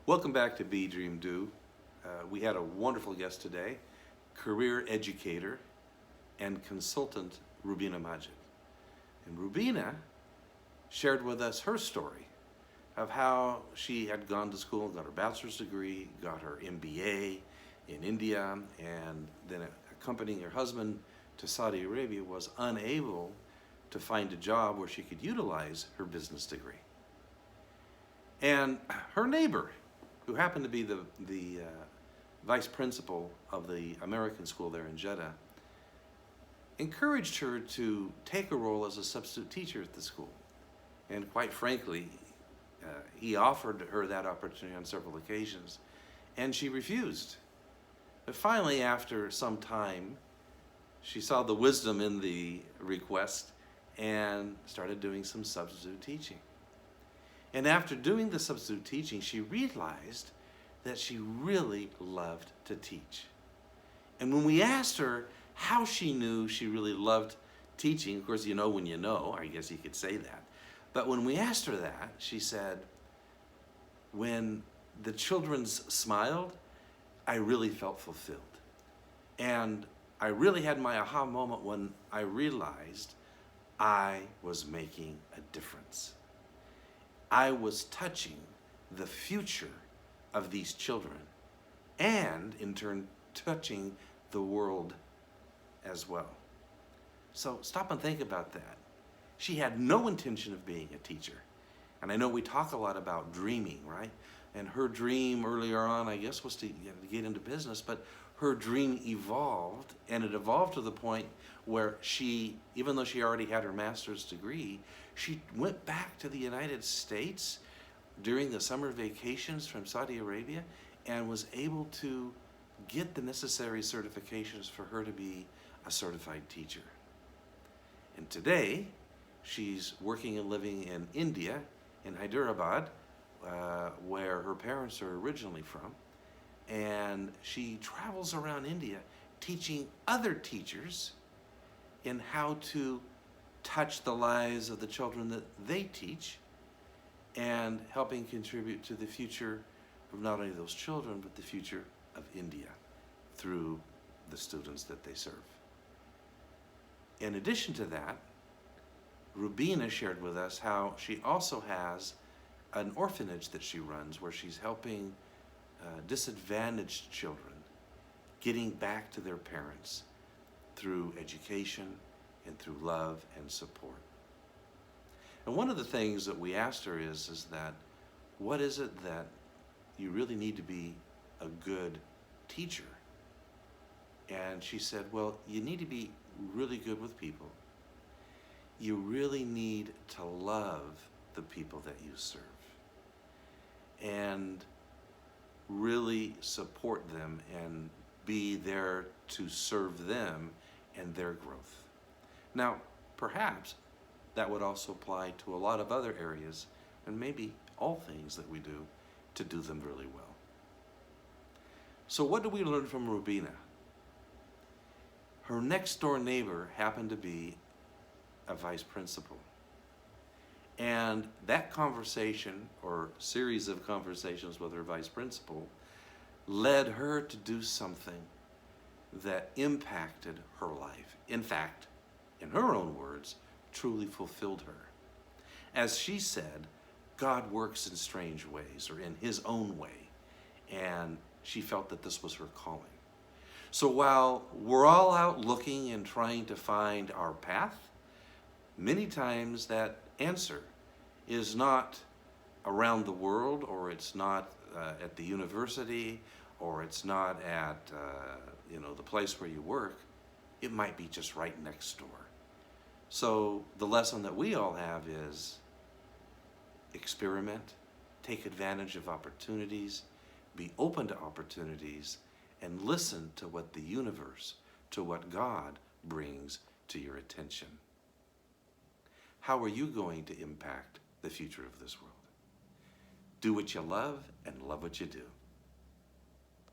Welcome back to Be Dream Do. We had a wonderful guest today, career educator and consultant Rubina Majid. And Rubina shared with us her story of how she had gone to school, got her bachelor's degree, got her MBA in India, and then accompanying her husband to Saudi Arabia was unable to find a job where she could utilize her business degree. And her neighbor, who happened to be the vice principal of the American school there in Jeddah, encouraged her to take a role as a substitute teacher at the school. And quite frankly, he offered her that opportunity on several occasions, and she refused. But finally, after some time, she saw the wisdom in the request and started doing some substitute teaching. And after doing the substitute teaching, she realized that she really loved to teach. And when we asked her how she knew she really loved teaching, of course, you know when you know, I guess you could say that. But when we asked her that, she said, when the children smiled, I really felt fulfilled. And I really had my aha moment when I realized I was making a difference. I was touching the future of these children and in turn touching the world as well. So stop and think about that. She had no intention of being a teacher. And I know we talk a lot about dreaming, right? And her dream earlier on, I guess, was to get into business, but her dream evolved, and it evolved to the point where she, even though she already had her master's degree, she went back to the United States during the summer vacations from Saudi Arabia and was able to get the necessary certifications for her to be a certified teacher. And today, she's working and living in India, in Hyderabad, where her parents are originally from. And she travels around India teaching other teachers in how to touch the lives of the children that they teach and helping contribute to the future of not only those children, but the future of India through the students that they serve. In addition to that, Rubina shared with us how she also has an orphanage that she runs where she's helping disadvantaged children getting back to their parents through education and through love and support. And one of the things that we asked her is that, what is it that you really need to be a good teacher? And she said, well, you need to be really good with people. You really need to love the people that you serve and really support them and be there to serve them and their growth. Now, perhaps that would also apply to a lot of other areas and maybe all things that we do to do them really well. So what do we learn from Rubina? Her next door neighbor happened to be a vice principal. And that conversation, or series of conversations with her vice principal, led her to do something that impacted her life. In fact, in her own words, truly fulfilled her. As she said, God works in strange ways, or in his own way, and she felt that this was her calling. So while we're all out looking and trying to find our path, many times that answer is not around the world, or it's not at the university, or it's not at the place where you work. It might be just right next door. So the lesson that we all have is experiment, take advantage of opportunities, be open to opportunities, and listen to what the universe, to what God brings to your attention. How are you going to impact the future of this world? Do what you love and love what you do.